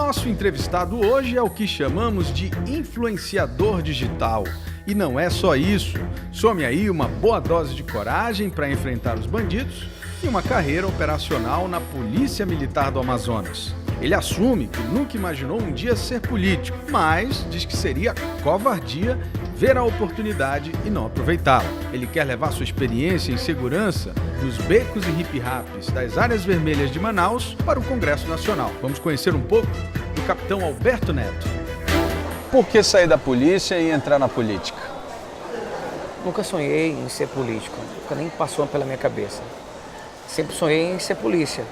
Nosso entrevistado hoje é o que chamamos de influenciador digital. E não é só isso. Some aí uma boa dose de coragem para enfrentar os bandidos e uma carreira operacional na Polícia Militar do Amazonas. Ele assume que nunca imaginou um dia ser político, mas diz que seria covardia ver a oportunidade e não aproveitá-la. Ele quer levar sua experiência em segurança dos becos e hip-raps das áreas vermelhas de Manaus para o Congresso Nacional. Vamos conhecer um pouco do capitão Alberto Neto. Por que sair da polícia e entrar na política? Nunca sonhei em ser político, nunca nem passou pela minha cabeça. Sempre sonhei em ser polícia.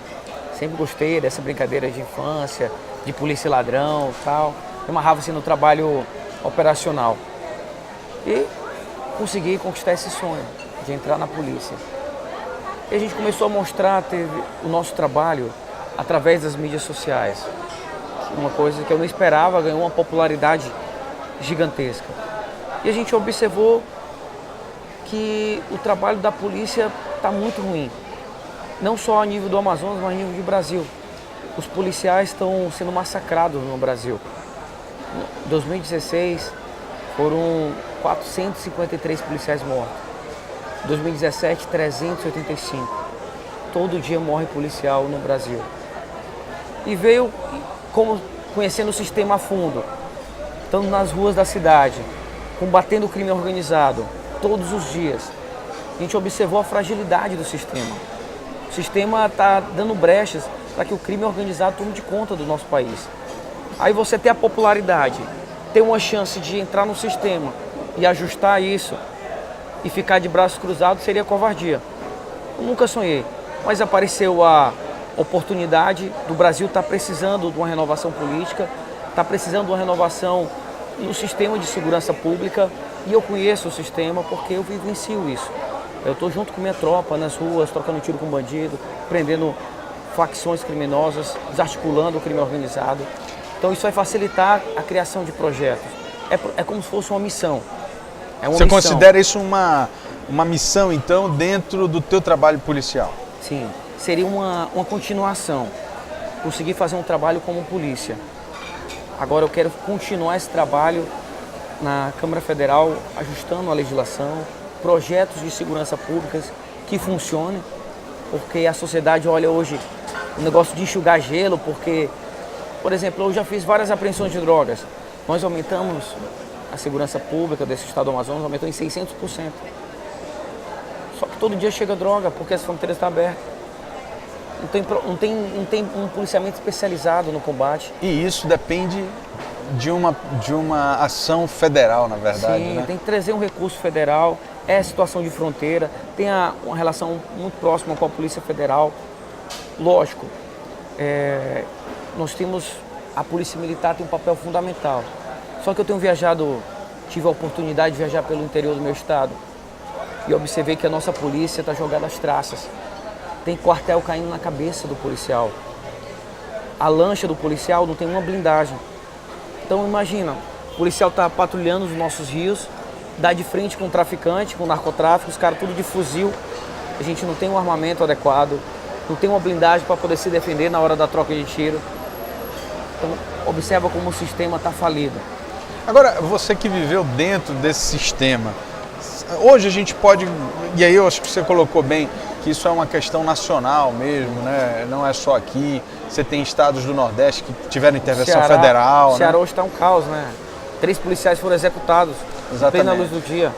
Sempre gostei dessa brincadeira de infância, de polícia e ladrão e tal. Eu amarrava assim no trabalho operacional. E consegui conquistar esse sonho de entrar na polícia. E a gente começou a mostrar o nosso trabalho através das mídias sociais. Uma coisa que eu não esperava, ganhou uma popularidade gigantesca. E a gente observou que o trabalho da polícia está muito ruim. Não só a nível do Amazonas, mas a nível do Brasil. Os policiais estão sendo massacrados no Brasil. Em 2016, foram 453 policiais mortos. Em 2017, 385. Todo dia morre policial no Brasil. E veio conhecendo o sistema a fundo, estando nas ruas da cidade, combatendo o crime organizado, todos os dias. A gente observou a fragilidade do sistema. O sistema está dando brechas para que o crime organizado tome de conta do nosso país. Aí você tem a popularidade, tem uma chance de entrar no sistema e ajustar isso e ficar de braços cruzados seria covardia. Eu nunca sonhei, mas apareceu a oportunidade do Brasil estar precisando de uma renovação política, está precisando de uma renovação no sistema de segurança pública e eu conheço o sistema porque eu vivencio isso. Eu estou junto com minha tropa nas ruas, trocando tiro com bandido, prendendo facções criminosas, desarticulando o crime organizado. Então isso vai facilitar a criação de projetos. É como se fosse uma missão. Você considera isso uma missão, então, dentro do teu trabalho policial? Sim, seria uma continuação. Conseguir fazer um trabalho como polícia. Agora eu quero continuar esse trabalho na Câmara Federal, ajustando a legislação, projetos de segurança pública que funcionem, porque a sociedade olha hoje o negócio de enxugar gelo, porque, por exemplo, eu já fiz várias apreensões de drogas. Nós aumentamos a segurança pública desse estado do Amazonas, aumentou em 600%. Só que todo dia chega droga, porque as fronteiras estão abertas. Não tem um policiamento especializado no combate. E isso depende de uma ação federal, na verdade. Sim, né? Tem que trazer um recurso federal, é situação de fronteira, tem uma relação muito próxima com a Polícia Federal. Lógico, nós temos, a Polícia Militar tem um papel fundamental. Só que eu tive a oportunidade de viajar pelo interior do meu estado e observei que a nossa polícia está jogada às traças. Tem quartel caindo na cabeça do policial. A lancha do policial não tem uma blindagem. Então imagina, o policial está patrulhando os nossos rios, dá de frente com o traficante, com o narcotráfico, os caras tudo de fuzil. A gente não tem um armamento adequado, não tem uma blindagem para poder se defender na hora da troca de tiro. Então observa como o sistema está falido. Agora, você que viveu dentro desse sistema, hoje a gente pode, e aí eu acho que você colocou bem, que isso é uma questão nacional mesmo, né? Não é só aqui. Você tem estados do Nordeste que tiveram intervenção federal. Ceará hoje está um caos, né? 3 policiais foram executados em plena luz do dia.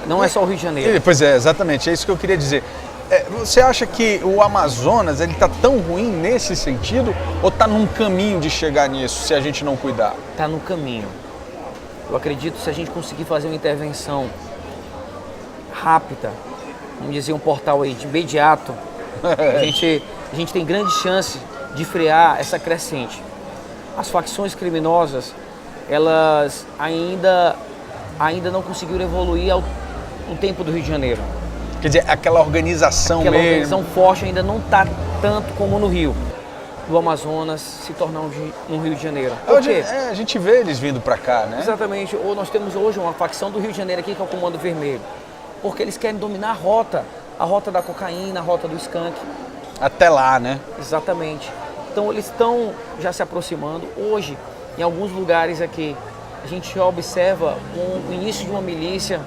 Não é só o Rio de Janeiro. Pois é, exatamente, é isso que eu queria dizer. Você acha que o Amazonas está tão ruim nesse sentido ou está num caminho de chegar nisso se a gente não cuidar? Está no caminho. Eu acredito que se a gente conseguir fazer uma intervenção rápida, vamos dizer um portal aí de imediato, a gente tem grande chance de frear essa crescente. As facções criminosas, elas ainda não conseguiram evoluir no tempo do Rio de Janeiro. Quer dizer, aquela organização mesmo. Aquela organização forte ainda não está tanto como no Rio. Do Amazonas se tornar no Rio de Janeiro. Por quê? A gente vê eles vindo para cá, né? Exatamente. Ou nós temos hoje uma facção do Rio de Janeiro aqui, que é o Comando Vermelho. Porque eles querem dominar a rota da cocaína, a rota do skunk. Até lá, né? Exatamente. Então eles estão já se aproximando. Hoje, em alguns lugares aqui, a gente já observa o início de uma milícia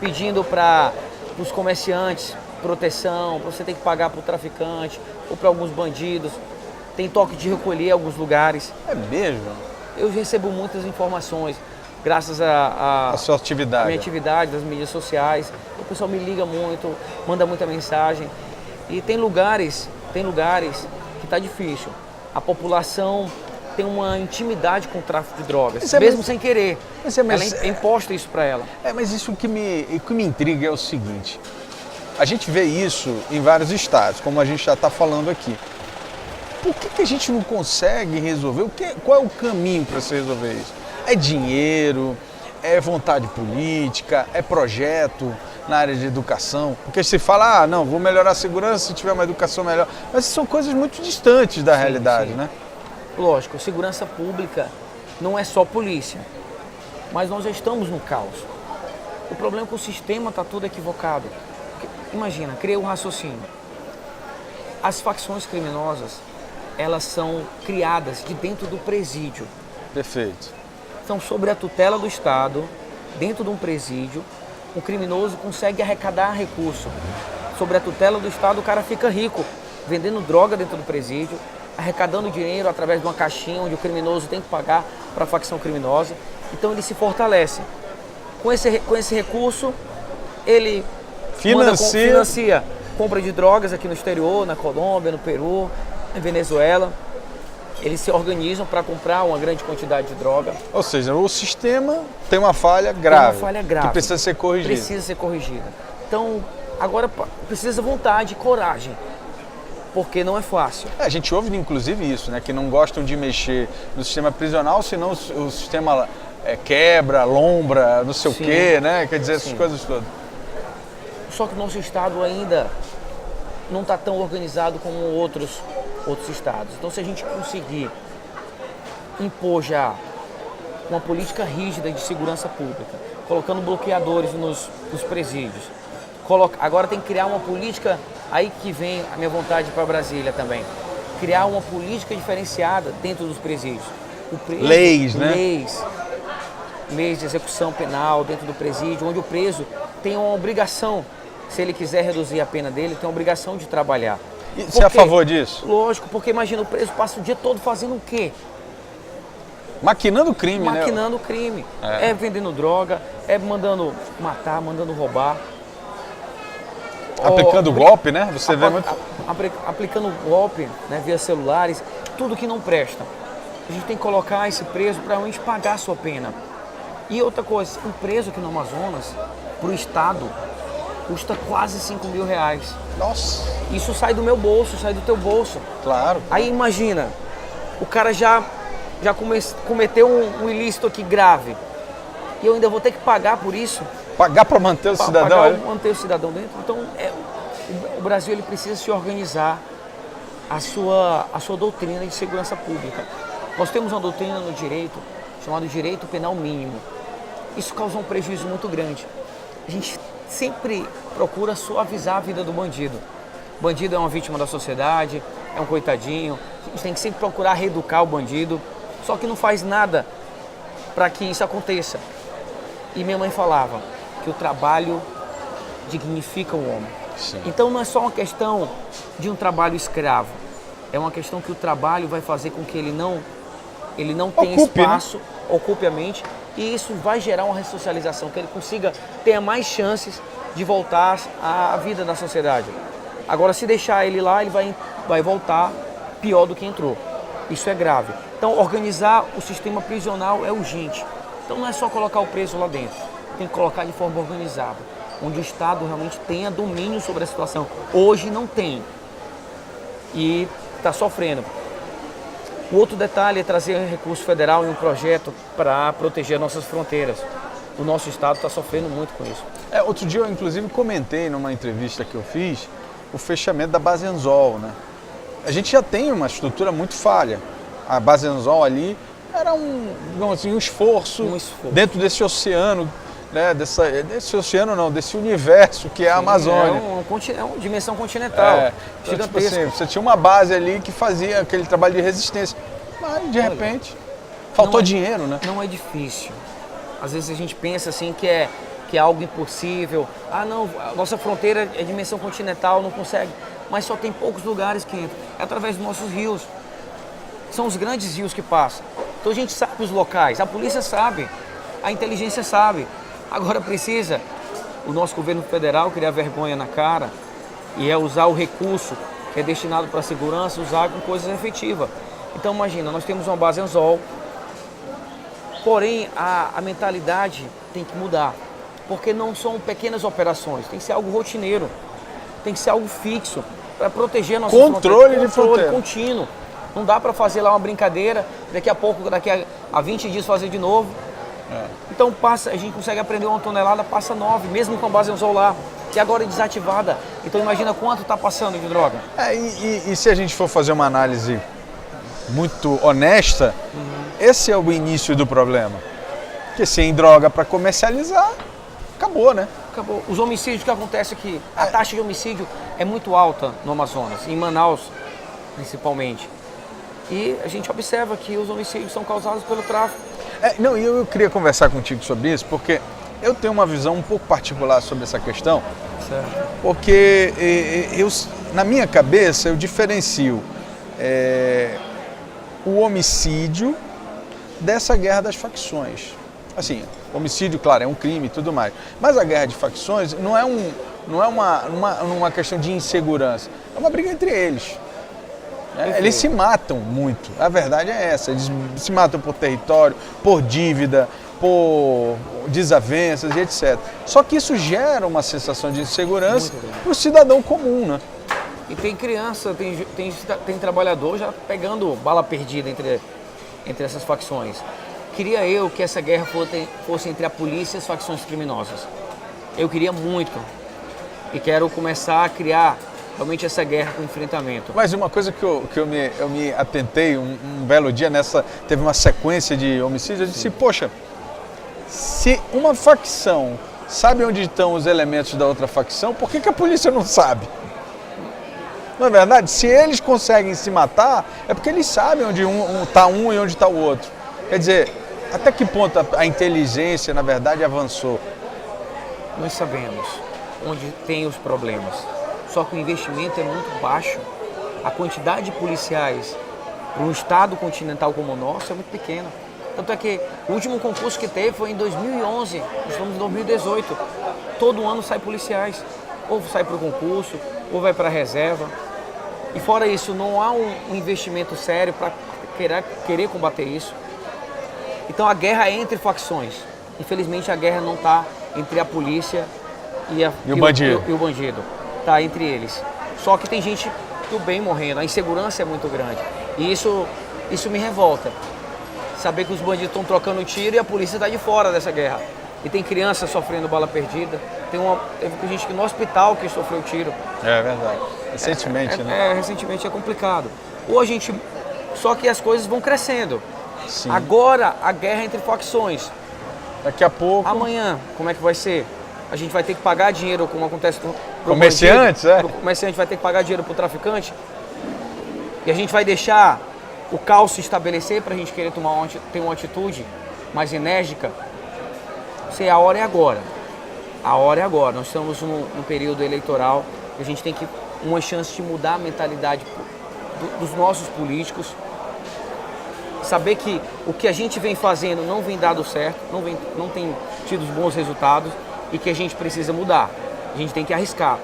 pedindo para os comerciantes proteção, para você ter que pagar para o traficante ou para alguns bandidos. Tem toque de recolher em alguns lugares. É mesmo? Eu recebo muitas informações, graças a sua atividade. A minha atividade, das mídias sociais. O pessoal me liga muito, manda muita mensagem. E tem lugares que está difícil. A população tem uma intimidade com o tráfico de drogas, mesmo sem querer. Ela é imposta isso para ela. Mas isso que me intriga é o seguinte. A gente vê isso em vários estados, como a gente já está falando aqui. Por que a gente não consegue resolver? Qual é o caminho para se resolver isso? É dinheiro, é vontade política, é projeto na área de educação? Porque se fala, não, vou melhorar a segurança se tiver uma educação melhor. Mas são coisas muito distantes da realidade, né? Lógico, segurança pública não é só polícia, mas nós já estamos no caos. O problema é que o sistema está todo equivocado. Imagina, cria um raciocínio. As facções criminosas, elas são criadas de dentro do presídio. Perfeito. Então, sobre a tutela do Estado, dentro de um presídio, o criminoso consegue arrecadar recurso. Sobre a tutela do Estado, o cara fica rico, vendendo droga dentro do presídio, arrecadando dinheiro através de uma caixinha onde o criminoso tem que pagar para a facção criminosa. Então, ele se fortalece. Com esse recurso, ele financia compra de drogas aqui no exterior, na Colômbia, no Peru, na Venezuela. Eles se organizam para comprar uma grande quantidade de droga. Ou seja, o sistema tem uma falha grave. Tem uma falha grave. Que precisa ser corrigida. Precisa ser corrigida. Então, agora precisa vontade e coragem, porque não é fácil. A gente ouve, inclusive, isso, né? Que não gostam de mexer no sistema prisional, senão o sistema quebra, lombra, não sei o quê, né? Quer dizer, essas coisas todas. Só que o nosso estado ainda não está tão organizado como outros estados. Então, se a gente conseguir impor já uma política rígida de segurança pública, colocando bloqueadores nos presídios, agora tem que criar uma política, aí que vem a minha vontade para Brasília também, criar uma política diferenciada dentro dos presídios. Leis, né? Leis de execução penal dentro do presídio, onde o preso tem uma obrigação. Se ele quiser reduzir a pena dele, tem a obrigação de trabalhar. E você é a favor disso? Lógico, porque imagina, o preso passa o dia todo fazendo o quê? Maquinando crime, né? Maquinando crime. É vendendo droga, é mandando matar, mandando roubar. Aplicando golpe, né? Você vê muito... Aplicando golpe, né, via celulares, tudo que não presta. A gente tem que colocar esse preso para realmente pagar a sua pena. E outra coisa, um preso aqui no Amazonas, para o Estado, custa quase R$5.000. Nossa! Isso sai do meu bolso, sai do teu bolso. Claro. Aí imagina, o cara já cometeu um ilícito aqui grave. E eu ainda vou ter que pagar por isso. Pagar para manter o cidadão? Manter o cidadão dentro. Então, o Brasil ele precisa se organizar a sua doutrina de segurança pública. Nós temos uma doutrina no direito chamada direito penal mínimo. Isso causa um prejuízo muito grande. A gente sempre procura suavizar a vida do bandido. O bandido é uma vítima da sociedade, é um coitadinho. A gente tem que sempre procurar reeducar o bandido, só que não faz nada para que isso aconteça. E minha mãe falava que o trabalho dignifica o homem. Sim. Então não é só uma questão de um trabalho escravo, é uma questão que o trabalho vai fazer com que ele não tenha espaço, né? Ocupe a mente, e isso vai gerar uma ressocialização, que ele consiga ter mais chances de voltar à vida da sociedade. Agora, se deixar ele lá, ele vai voltar pior do que entrou. Isso é grave. Então, organizar o sistema prisional é urgente. Então, não é só colocar o preso lá dentro, tem que colocar de forma organizada, onde o Estado realmente tenha domínio sobre a situação. Hoje não tem e está sofrendo. O outro detalhe é trazer recurso federal em um projeto para proteger nossas fronteiras. O nosso Estado está sofrendo muito com isso. Outro dia eu, inclusive, comentei numa entrevista que eu fiz o fechamento da base Anzol, né? A gente já tem uma estrutura muito falha. A base Anzol ali era um esforço dentro desse oceano né, desse oceano não, desse universo que é a Amazônia. É uma dimensão continental, Então, tipo gigantesca. assim, você tinha uma base ali que fazia aquele trabalho de resistência, mas de repente faltou dinheiro, né? Não é difícil. Às vezes a gente pensa assim que é algo impossível. Ah, não, a nossa fronteira é dimensão continental, não consegue. Mas só tem poucos lugares que entram. É através dos nossos rios. São os grandes rios que passam. Então a gente sabe os locais, a polícia sabe, a inteligência sabe. Agora precisa o nosso governo federal criar vergonha na cara e usar o recurso que é destinado para a segurança, usar com coisas efetivas. Então imagina, nós temos uma base Anzol, porém a mentalidade tem que mudar, porque não são pequenas operações, tem que ser algo rotineiro, tem que ser algo fixo para proteger a nossa controle de fronteira contínuo. Não dá para fazer lá uma brincadeira, daqui a 20 dias fazer de novo. Então a gente consegue aprender 1 tonelada, passa 9, mesmo com a base Anzol lá, que agora é desativada. Então imagina quanto está passando de droga. E se a gente for fazer uma análise muito honesta, esse é o início do problema. Porque sem droga para comercializar, acabou, né? Acabou. Os homicídios que acontecem aqui, a taxa de homicídio é muito alta no Amazonas, em Manaus principalmente. E a gente observa que os homicídios são causados pelo tráfico. Eu queria conversar contigo sobre isso, porque eu tenho uma visão um pouco particular sobre essa questão. Certo. Porque na minha cabeça eu diferencio o homicídio dessa guerra das facções. Assim, homicídio, claro, é um crime e tudo mais. Mas a guerra de facções não é uma questão de insegurança, é uma briga entre eles. Eles se matam muito, a verdade é essa, eles se matam por território, por dívida, por desavenças e etc. Só que isso gera uma sensação de insegurança para o cidadão comum, né? E tem criança, tem trabalhador já pegando bala perdida entre essas facções. Queria eu que essa guerra fosse entre a polícia e as facções criminosas. Eu queria muito e quero começar a criar realmente essa guerra com enfrentamento. Mas uma coisa que eu me atentei um belo dia teve uma sequência de homicídios, eu disse, poxa, se uma facção sabe onde estão os elementos da outra facção, por que a polícia não sabe? Não é verdade? Se eles conseguem se matar, é porque eles sabem onde está um e onde está o outro. Quer dizer, até que ponto a inteligência, na verdade, avançou? Nós sabemos onde tem os problemas. Só que o investimento é muito baixo. A quantidade de policiais para um estado continental como o nosso é muito pequena. Tanto é que o último concurso que teve foi em 2011, nós estamos em 2018. Todo ano sai policiais. Ou sai para o concurso, ou vai para a reserva. E fora isso, não há um investimento sério para querer combater isso. Então a guerra é entre facções. Infelizmente a guerra não está entre a polícia e o bandido. Está entre eles. Só que tem gente do bem morrendo, a insegurança é muito grande. E isso me revolta. Saber que os bandidos estão trocando tiro e a polícia está de fora dessa guerra. E tem criança sofrendo bala perdida. Teve gente que no hospital que sofreu tiro. É verdade. Recentemente, né? Recentemente é complicado. Só que as coisas vão crescendo. Sim. Agora a guerra é entre facções. Daqui a pouco... Amanhã, como é que vai ser? A gente vai ter que pagar dinheiro, como acontece pro comerciantes, bandido, pro comerciante vai ter que pagar dinheiro pro traficante. E a gente vai deixar o caos se estabelecer para a gente querer ter uma atitude mais enérgica. A hora é agora. A hora é agora. Nós estamos num período eleitoral e a gente tem uma chance de mudar a mentalidade dos nossos políticos. Saber que o que a gente vem fazendo não vem dado certo, não tem tido bons resultados e que a gente precisa mudar. A gente tem que arriscar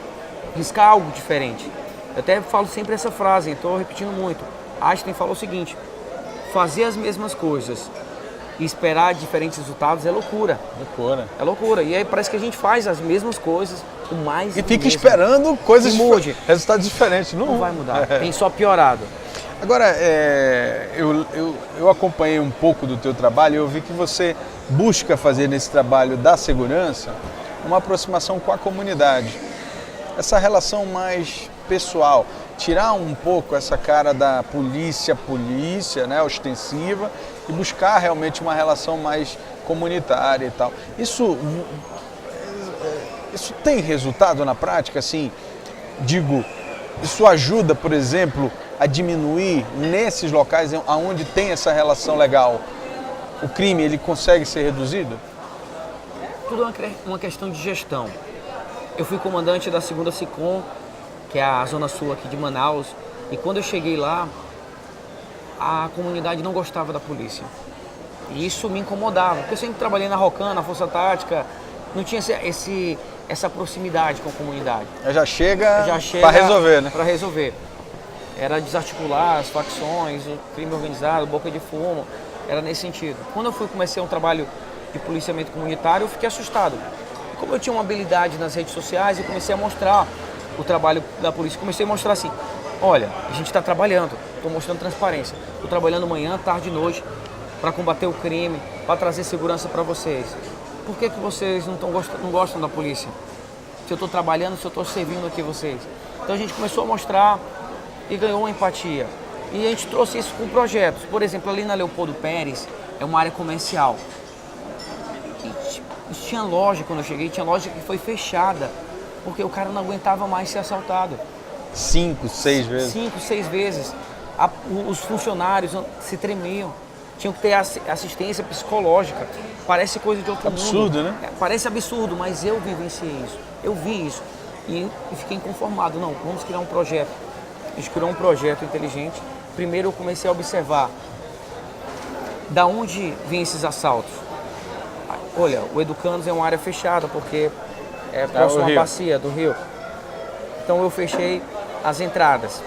algo diferente. Eu até falo sempre essa frase, estou repetindo muito. Einstein falou o seguinte: fazer as mesmas coisas e esperar diferentes resultados é loucura. É loucura. E aí parece que a gente faz as mesmas coisas, o mais e fica esperando coisas resultados diferentes. Não vai mudar, tem só piorado. Agora, eu acompanhei um pouco do teu trabalho e eu vi que você busca fazer nesse trabalho da segurança uma aproximação com a comunidade. Essa relação mais pessoal, tirar um pouco essa cara da polícia, né, ostensiva, e buscar realmente uma relação mais comunitária e tal. Isso tem resultado na prática? Assim, digo, isso ajuda, por exemplo, a diminuir nesses locais onde tem essa relação legal? O crime, ele consegue ser reduzido? Tudo é uma questão de gestão. Eu fui comandante da 2ª SICOM, que é a zona sul aqui de Manaus, e quando eu cheguei lá, a comunidade não gostava da polícia. E isso me incomodava, porque eu sempre trabalhei na Rocan, na Força Tática, não tinha essa proximidade com a comunidade. Já chega para resolver, né? Para resolver. Era desarticular as facções, o crime organizado, boca de fumo, era nesse sentido. Quando eu comecei um trabalho de policiamento comunitário, eu fiquei assustado. Como eu tinha uma habilidade nas redes sociais, eu comecei a mostrar o trabalho da polícia. Comecei a mostrar assim, olha, a gente está trabalhando, estou mostrando transparência. Estou trabalhando manhã, tarde e noite para combater o crime, para trazer segurança para vocês. Por que vocês não gostam da polícia? Se eu estou trabalhando, se eu estou servindo aqui vocês. Então a gente começou a mostrar e ganhou uma empatia. E a gente trouxe isso com projetos. Por exemplo, ali na Leopoldo Pérez, é uma área comercial. E tinha loja, quando eu cheguei, tinha loja que foi fechada, porque o cara não aguentava mais ser assaltado. 5, 6 vezes? 5, 6 vezes. Os funcionários se tremiam. Tinham que ter assistência psicológica. Parece coisa de outro mundo. Absurdo, né? Parece absurdo, mas eu vivenciei isso. Eu vi isso. E fiquei inconformado. Não, vamos criar um projeto. A gente criou um projeto inteligente. Primeiro eu comecei a observar da onde vêm esses assaltos. Olha, o Educandos é uma área fechada, porque é próximo à bacia do rio. Então eu fechei as entradas.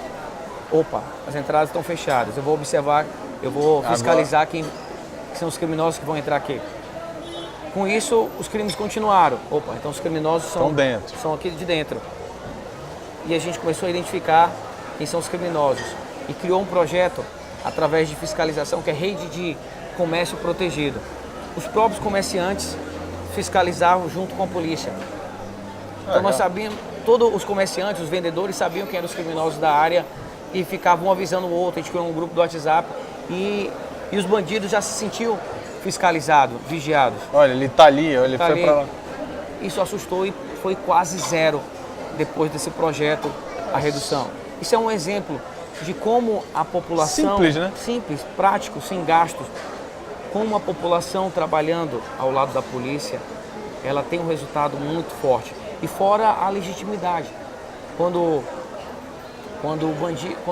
Opa, as entradas estão fechadas. Eu vou observar, eu vou fiscalizar quem são os criminosos que vão entrar aqui. Com isso, os crimes continuaram. Opa, então os criminosos são aqui de dentro. E a gente começou a identificar quem são os criminosos. E criou um projeto através de fiscalização, que é Rede de Comércio Protegido. Os próprios comerciantes fiscalizavam junto com a polícia. Então nós sabíamos, todos os comerciantes, os vendedores sabiam quem eram os criminosos da área e ficavam um avisando o outro. A gente criou um grupo do WhatsApp e os bandidos já se sentiam fiscalizados, vigiados. Olha, ele está ali, ele foi para lá. Isso assustou e foi quase zero depois desse projeto, a redução. Isso é um exemplo de como a população... Simples, né? Simples, prático, sem gastos. Como a população trabalhando ao lado da polícia, ela tem um resultado muito forte. E fora a legitimidade. Quando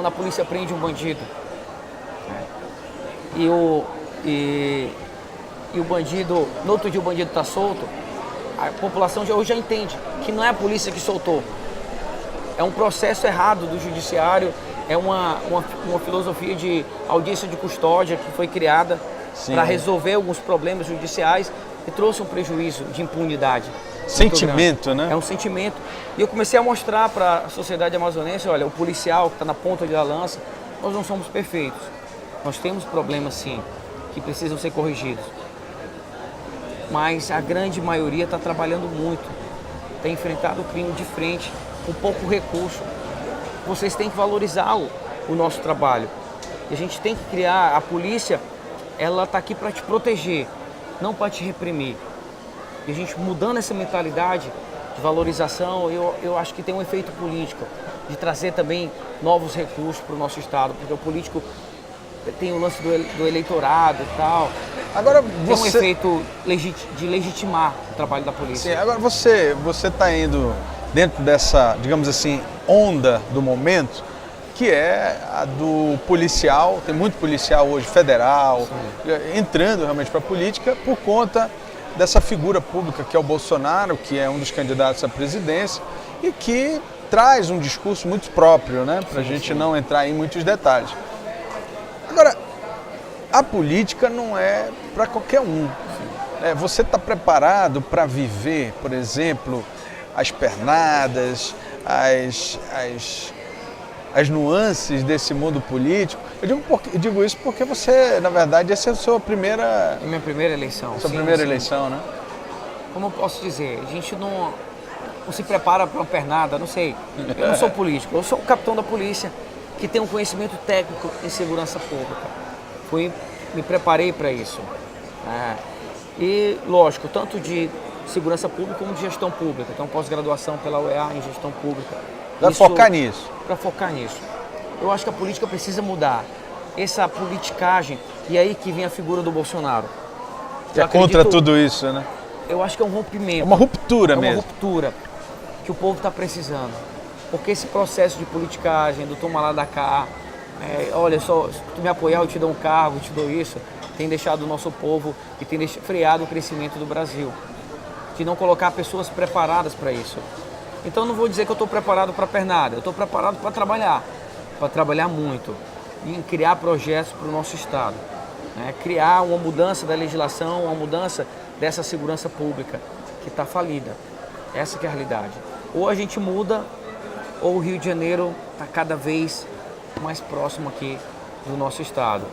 a polícia prende um bandido, e o bandido, no outro dia o bandido está solto, a população hoje já entende que não é a polícia que soltou. É um processo errado do judiciário, é uma filosofia de audiência de custódia que foi criada para resolver alguns problemas judiciais e trouxe um prejuízo de impunidade. Sentimento, né? É um sentimento. E eu comecei a mostrar para a sociedade amazonense, olha, o policial que está na ponta da lança, nós não somos perfeitos. Nós temos problemas, sim, que precisam ser corrigidos. Mas a grande maioria está trabalhando muito, tem enfrentado o crime de frente, com pouco recurso. Vocês têm que valorizar o nosso trabalho. E a gente tem que criar, a polícia, ela está aqui para te proteger, não para te reprimir. E a gente mudando essa mentalidade de valorização, eu acho que tem um efeito político, de trazer também novos recursos para o nosso Estado, porque o político tem o lance do eleitorado e tal. Agora tem um efeito de legitimar o trabalho da polícia. Sim, agora você está indo dentro dessa, digamos assim, onda do momento, que é a do policial. Tem muito policial hoje federal, entrando realmente para a política por conta dessa figura pública que é o Bolsonaro, que é um dos candidatos à presidência e que traz um discurso muito próprio, né? Para a gente não entrar em muitos detalhes. Agora, a política não é para qualquer um. Você está preparado para viver, por exemplo, as pernadas, as nuances desse mundo político? Eu digo isso porque você, na verdade, essa é a sua primeira... É minha primeira eleição. Sua primeira eleição, né? Como eu posso dizer, a gente não se prepara para uma pernada, não sei. Eu não sou político, eu sou o capitão da polícia que tem um conhecimento técnico em segurança pública. Me preparei para isso. E, lógico, tanto de segurança pública como de gestão pública. Então, pós-graduação pela UEA em gestão pública. Vai focar nisso? Para focar nisso. Eu acho que a política precisa mudar. Essa politicagem, e aí que vem a figura do Bolsonaro. Que é contra tudo isso, né? Eu acho que é um rompimento. É uma ruptura mesmo. É uma ruptura que o povo está precisando. Porque esse processo de politicagem, do toma lá da cá, olha só, se tu me apoiar eu te dou um cargo, eu te dou isso, tem deixado o nosso povo e tem freado o crescimento do Brasil. De não colocar pessoas preparadas para isso. Então não vou dizer que eu estou preparado para pernada, eu estou preparado para trabalhar muito, em criar projetos para o nosso Estado. Criar uma mudança da legislação, uma mudança dessa segurança pública que está falida. Essa que é a realidade. Ou a gente muda, ou o Rio de Janeiro está cada vez mais próximo aqui do nosso Estado.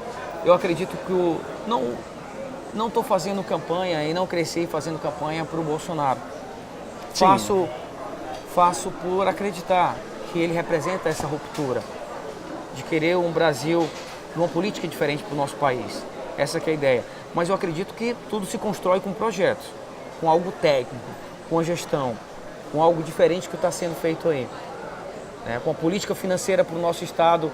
Eu acredito que não estou fazendo campanha e não cresci fazendo campanha para o Bolsonaro. Faço por acreditar que ele representa essa ruptura de querer um Brasil, uma política diferente para o nosso país. Essa que é a ideia. Mas eu acredito que tudo se constrói com projetos, com algo técnico, com a gestão, com algo diferente que está sendo feito aí. Com a política financeira para o nosso Estado,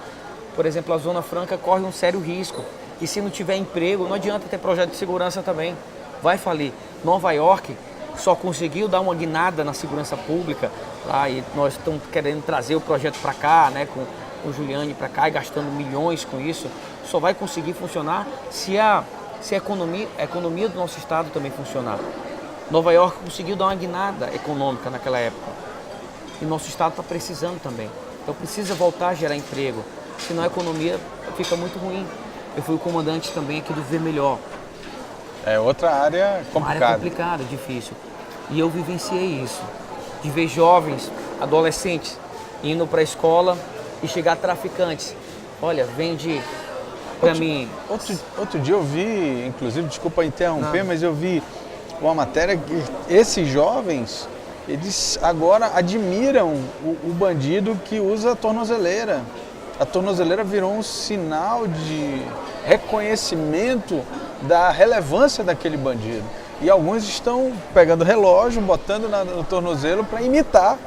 por exemplo, a Zona Franca corre um sério risco. E se não tiver emprego, não adianta ter projeto de segurança também. Vai falir. Nova York só conseguiu dar uma guinada na segurança pública lá, e nós estamos querendo trazer o projeto para cá, com o Giuliani para cá e gastando milhões com isso. Só vai conseguir funcionar se a economia do nosso Estado também funcionar. Nova York conseguiu dar uma guinada econômica naquela época. E nosso Estado está precisando também. Então precisa voltar a gerar emprego, senão a economia fica muito ruim. Eu fui o comandante também aqui do Viver Melhor. É outra área complicada. Uma área complicada, difícil. E eu vivenciei isso. De ver jovens, adolescentes, indo para a escola e chegar traficantes. Olha, vende para mim... Outro dia eu vi, inclusive, desculpa interromper, mas eu vi uma matéria que esses jovens, eles agora admiram o bandido que usa a tornozeleira. A tornozeleira virou um sinal de reconhecimento da relevância daquele bandido. E alguns estão pegando relógio, botando no tornozelo para imitar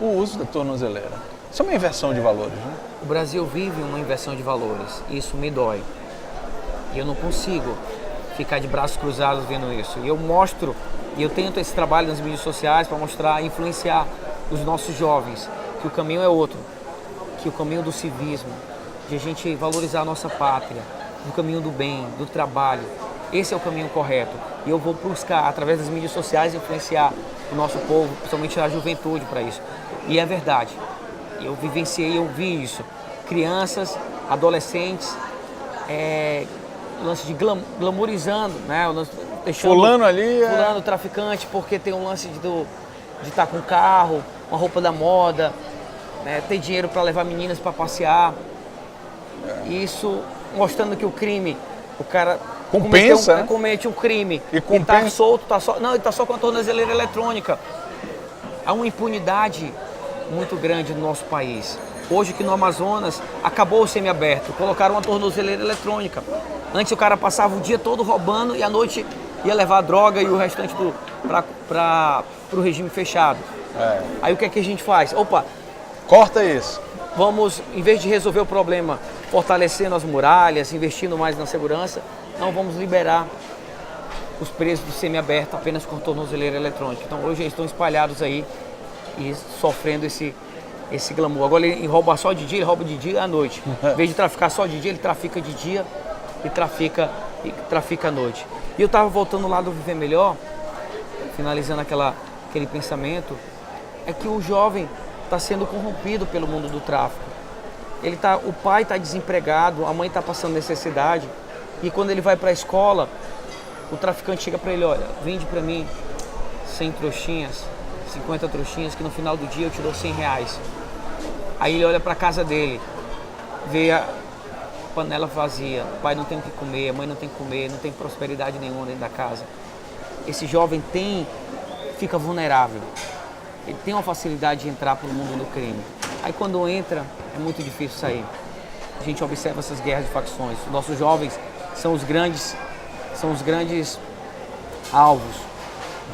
o uso da tornozeleira. Isso é uma inversão de valores, né? O Brasil vive uma inversão de valores. Isso me dói. E eu não consigo ficar de braços cruzados vendo isso. E eu mostro, e eu tento esse trabalho nas mídias sociais para mostrar, influenciar os nossos jovens que o caminho é outro. Que o caminho do civismo, de a gente valorizar a nossa pátria, do caminho do bem, do trabalho. Esse é o caminho correto. E eu vou buscar, através das mídias sociais, influenciar o nosso povo, principalmente a juventude, para isso. E é verdade. Eu vivenciei, eu vi isso. Crianças, adolescentes, o lance de glamourizando, né? O lance, deixando, fulano ali fulano traficante, porque tem um lance de estar com carro, uma roupa da moda, ter dinheiro para levar meninas para passear. Isso mostrando que o crime, o cara compensa, comete um crime e tá solto, ele tá só com a tornozeleira eletrônica. Há uma impunidade muito grande no nosso país. Hoje aqui no Amazonas acabou o semiaberto, colocaram uma tornozeleira eletrônica. Antes o cara passava o dia todo roubando e à noite ia levar a droga e o restante para o regime fechado. Aí o que é que a gente faz? Opa, corta isso. Vamos, em vez de resolver o problema fortalecendo as muralhas, investindo mais na segurança, não, vamos liberar os presos do semiaberto apenas com tornozeleira eletrônica. Então hoje eles estão espalhados aí e sofrendo esse glamour. Agora ele rouba só de dia, ele rouba de dia e à noite. Em vez de traficar só de dia, ele trafica de dia e trafica à noite. E eu estava voltando lá do Viver Melhor, finalizando aquele pensamento, é que o jovem está sendo corrompido pelo mundo do tráfico. O pai está desempregado, a mãe está passando necessidade, e quando ele vai para a escola, o traficante chega para ele, olha, vende para mim 100 trouxinhas, 50 trouxinhas, que no final do dia eu te dou 100 reais. Aí ele olha para a casa dele, vê a panela vazia, o pai não tem o que comer, a mãe não tem o que comer, não tem prosperidade nenhuma dentro da casa. Esse jovem fica vulnerável. Ele tem uma facilidade de entrar para o mundo do crime. Aí quando entra, é muito difícil sair. A gente observa essas guerras de facções. Nossos jovens são os grandes alvos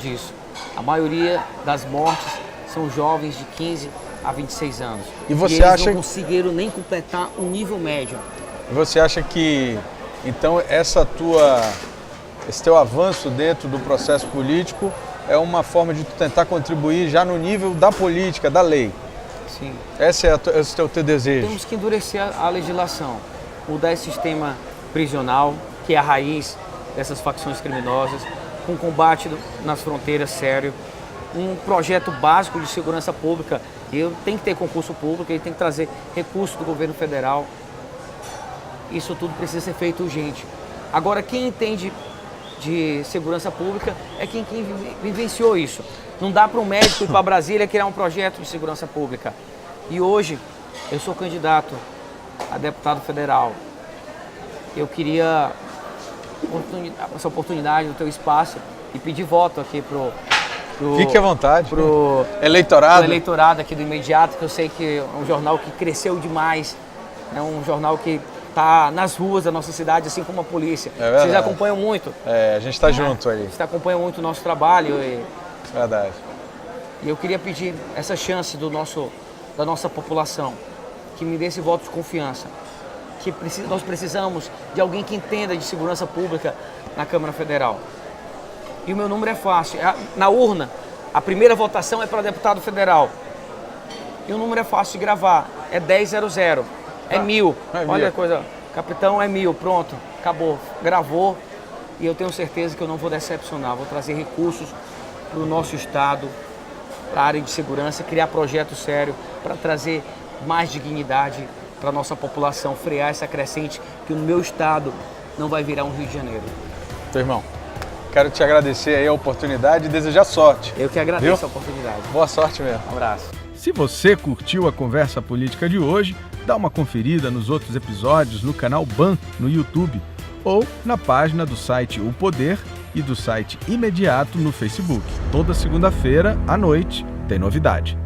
disso. A maioria das mortes são jovens de 15 a 26 anos. E você eles acha não conseguiram nem completar o nível médio. Você acha que, então, esse teu avanço dentro do processo político é uma forma de tu tentar contribuir já no nível da política, da lei? Sim. Esse é o teu desejo? Temos que endurecer a legislação, mudar esse sistema prisional, que é a raiz dessas facções criminosas, com combate nas fronteiras sério, um projeto básico de segurança pública. Tem que ter concurso público, ele tem que trazer recursos do governo federal. Isso tudo precisa ser feito urgente. Agora, quem entende de segurança pública é quem vivenciou isso. Não dá para um médico ir para Brasília criar um projeto de segurança pública. E hoje, eu sou candidato a deputado federal. Eu queria essa oportunidade do teu espaço e pedir voto aqui pro Fique à vontade. Pro eleitorado aqui do Imediato, que eu sei que é um jornal que cresceu demais. É um jornal que está nas ruas da nossa cidade, assim como a polícia. Vocês acompanham muito. A gente está junto aí. Vocês acompanham muito o nosso trabalho. Verdade. E eu queria pedir essa chance da nossa população, que me dê esse voto de confiança. Nós precisamos de alguém que entenda de segurança pública na Câmara Federal. E o meu número é fácil. Na urna, a primeira votação é para deputado federal. E o número é fácil de gravar. É 100. É 1000. Olha a coisa. Capitão, é 1000. Pronto. Acabou. Gravou. E eu tenho certeza que eu não vou decepcionar. Vou trazer recursos para o nosso estado, para a área de segurança, criar projetos sérios para trazer mais dignidade para a nossa população, frear essa crescente que o meu estado não vai virar um Rio de Janeiro. Teu irmão, quero te agradecer aí a oportunidade e desejar sorte. Eu que agradeço a oportunidade. Boa sorte mesmo. Um abraço. Se você curtiu a conversa política de hoje, dá uma conferida nos outros episódios no canal BAN no YouTube ou na página do site O Poder e do site Imediato no Facebook. Toda segunda-feira, à noite, tem novidade.